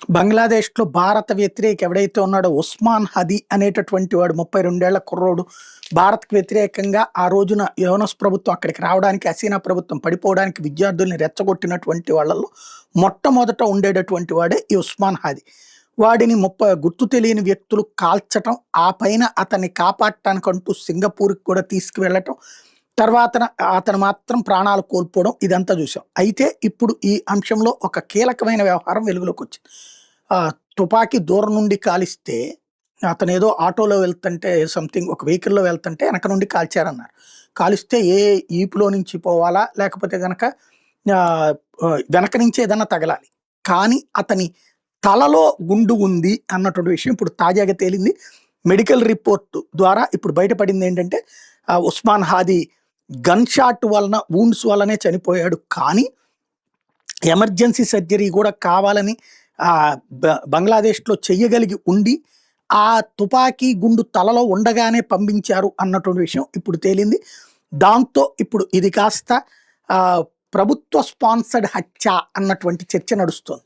బంగ్లాదేశ్‌లో భారత వ్యతిరేకి ఎవడైతే ఉన్నాడో ఉస్మాన్ హదీ అనేటటువంటి వాడు 32 ఏళ్ల కుర్రోడు భారత్‌కి వ్యతిరేకంగా ఆ రోజున యూనస్ ప్రభుత్వం అక్కడికి రావడానికి, హసీనా ప్రభుత్వం పడిపోవడానికి విద్యార్థుల్ని రెచ్చగొట్టినటువంటి వాళ్ళలో మొట్టమొదట ఉండేటటువంటి వాడే ఈ ఉస్మాన్ హదీ. వాడిని గుర్తు తెలియని వ్యక్తులు కాల్చటం, ఆ పైన అతన్ని కాపాడటానికంటూ సింగపూర్‌కి కూడా తీసుకువెళ్ళటం, తర్వాతన అతను మాత్రం ప్రాణాలు కోల్పోవడం ఇదంతా చూసాం. అయితే ఇప్పుడు ఈ అంశంలో ఒక కీలకమైన వ్యవహారం వెలుగులోకొచ్చింది. తుపాకీ దూరం నుండి కాలిస్తే అతనేదో ఆటోలో వెళ్తుంటే సంథింగ్ ఒక వెహికల్‌లో వెళ్తుంటే ఎనక నుండి కాల్చారన్నారు. కాలిస్తే ఈపులో నుంచి పోవాలా? లేకపోతే గనక ఆహ్, వెనక నుంచి ఏదన్నా తగలాలి. కానీ అతని తలలో గుండు ఉంది అన్నటువంటి విషయం ఇప్పుడు తాజాగా తేలింది. మెడికల్ రిపోర్ట్ ద్వారా ఇప్పుడు బయటపడిందేంటంటే ఉస్మాన్ హాదీ గన్ షాట్ వలన వూండ్స్ వల్లనే చనిపోయాడు. కానీ ఎమర్జెన్సీ సర్జరీ కూడా కావాలని బంగ్లాదేశ్‌లో చెయ్యగలిగి ఉండి, ఆ తుపాకీ గుండు తలలో ఉండగానే పంపించారు అన్నటువంటి విషయం ఇప్పుడు తేలింది. దాంతో ఇప్పుడు ఇది కాస్త ప్రభుత్వ స్పాన్సర్డ్ హత్య అన్నటువంటి చర్చ నడుస్తోంది.